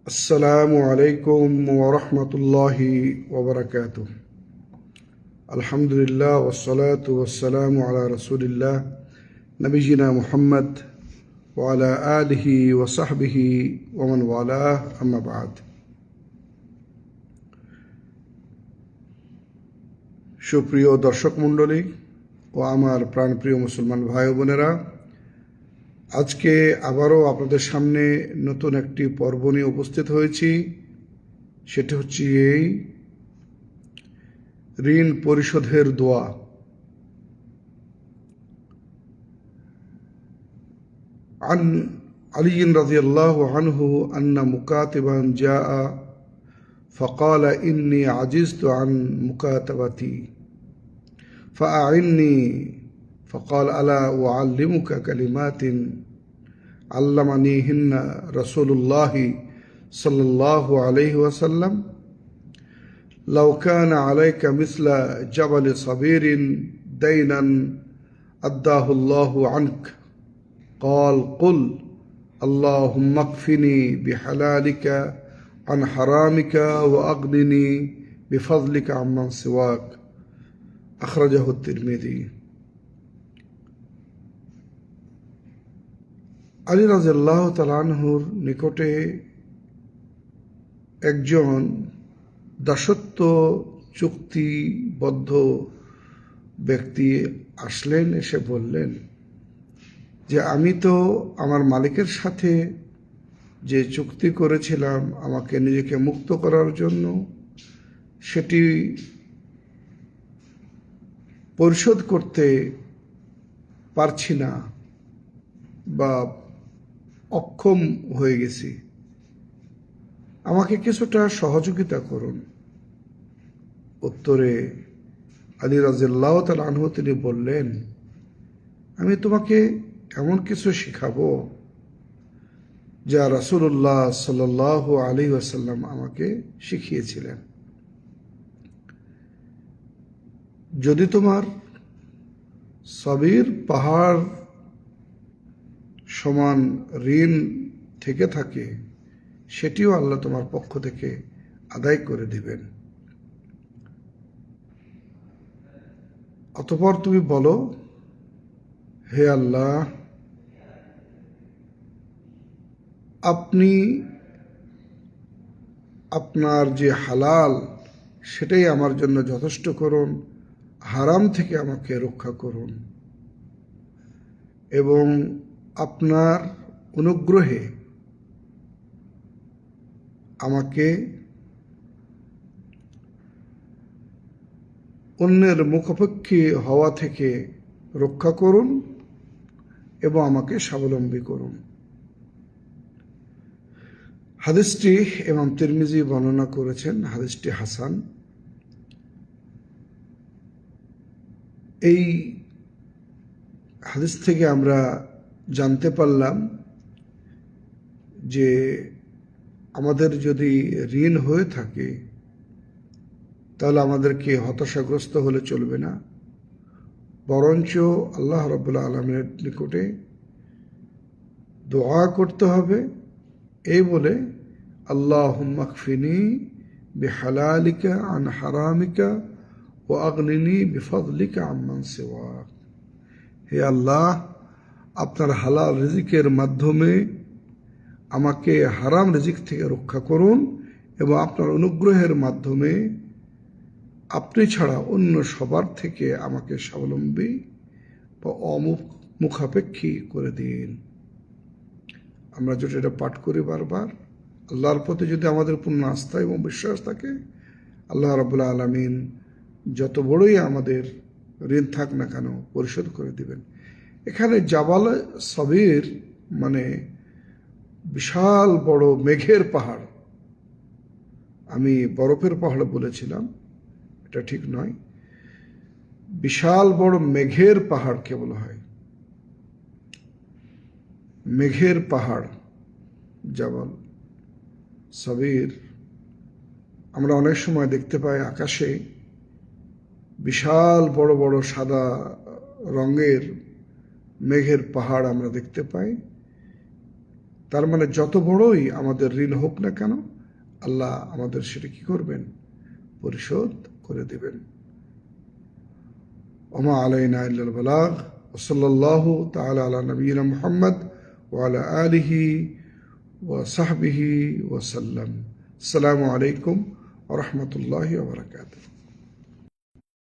আসসালামু আলাইকুম ওয়া রাহমাতুল্লাহি ওয়া বারাকাতুহু। আলহামদুলিল্লাহ ওয়াসসালাতু ওয়াসসালামু আলা রাসূলিল্লাহ নবিয়িনা মুহাম্মদ ওয়া আলা আলিহি ওয়া সাহবিহি ওয়া মান ওয়ালাহ, আম্মা বা'দ। সুপ্রিয় দর্শক মণ্ডলী ও আমার প্রাণপ্রিয় মুসলমান ভাই বোনেরা, আজকে আবারও আপনাদের সামনে নতুন একটি পর্ব নিয়ে উপস্থিত হয়েছি। সেটা হচ্ছে এই ঋণ পরিশোধের দোয়া। عن علي رضي الله عنه أن مكاتبا جاء فقال إني عجزت عن مكاتبتي فأعني، فقال ألا أعلمك كلمات علمنيهن رسول الله صلى الله عليه وسلم لو كان عليك مثل جبل صبير دينا أداه الله عنك قال قل اللهم اكفني بحلالك عن حرامك وأغنني بفضلك عمن سواك أخرجه الترمذي। আলী রাদিয়াল্লাহু তাআলা আনহুর নিকটে একজন দাসত্ব চুক্তিবদ্ধ ব্যক্তি আসলেন, এসে বললেন যে আমি তো আমার মালিকের সাথে যে চুক্তি করেছিলাম আমাকে নিজেকে মুক্ত করার জন্য, সেটি পরিশোধ করতে পারছি না বা অক্ষম হয়ে গেছি, আমাকে কিছুটা সহযোগিতা করুন। উত্তরে আলী রাদিয়াল্লাহু তাআলা আনহু তিনি বললেন, আমি তোমাকে এমন কিছু শিখাবো যা রাসূলুল্লাহ সাল্লাল্লাহু আলাইহি ওয়াসাল্লাম আমাকে শিখিয়েছিলেন। যদি তোমার সবির পাহাড় সমান ঋণ থেকে থাকে, সেটিও আল্লাহ তোমার পক্ষ থেকে আদায় করে দিবেন। অতঃপর তুমি বলো, হে আল্লাহ, আপনি আপনার যে হালাল সেটাই আমার জন্য যথেষ্ট করুন, হারাম থেকে আমাকে রক্ষা করুন এবং আপনার অনুগ্রহে আমাকে অন্যের মুখাপেক্ষী হওয়া থেকে রক্ষা করুন এবং আমাকে স্বাবলম্বী করুন। হাদিসটি ইমাম তিরমিজি বর্ণনা করেছেন, হাদিসটি হাসান। এই হাদিস থেকে আমরা জানতে পারলাম যে আমাদের যদি ঋণ হয়ে থাকে তাহলে আমাদেরকে হতাশাগ্রস্ত হলে চলবে না, বরঞ্চ আল্লাহ রাব্বুল আলামিনের নিকটে দোয়া করতে হবে, এই বলে আল্লাহুম্মা কফিনি বিহালালিকা আন হারামিকা ওয়া আগনিনি বিফাদলিকা আম্মান সিওয়াক। হে আল্লাহ, আপনার হালাল রিজিকের মাধ্যমে আমাকে হারাম রিজিক থেকে রক্ষা করুন এবং আপনার অনুগ্রহের মাধ্যমে আপনি ছাড়া অন্য সবার থেকে আমাকে স্বাবলম্বী বা মুখাপেক্ষী করে দিন। আমরা যদি এটা পাঠ করি বারবার, আল্লাহর প্রতি যদি আমাদের পূর্ণ আস্থা এবং বিশ্বাস থাকে, আল্লাহ রাব্বুল আলামিন যত বড়ই আমাদের ঋণ থাক না কেন পরিশোধ করে দিবেন। এখানে জাবাল সবির মানে বিশাল বড় মেঘের পাহাড়। আমি বরফের পাহাড় বলেছিলাম, এটা ঠিক নয়। বিশাল বড় মেঘের পাহাড়কে বলা হয় মেঘের পাহাড়, জাবাল সবির। আমরা অনেক সময় দেখতে পাই আকাশে বিশাল বড় বড় সাদা রঙের মেঘের পাহাড় আমরা দেখতে পাই। তার মানে যত বড়ই আমাদের ঋণ হোক না কেন, আল্লাহ আমাদের সেটা কি করবেন? পরিশোধ করে দেবেন। ওমা আলাইনা ইল্লাল বালাগ। সাল্লাল্লাহু তাআলা আলা নবিয়িনা মুহাম্মদ ওয়া আলা আলিহি ওয়া সাহবিহি ওয়া সাল্লাম। আসসালামু আলাইকুম ওয়া রাহমাতুল্লাহি ওয়া বারাকাতুহু।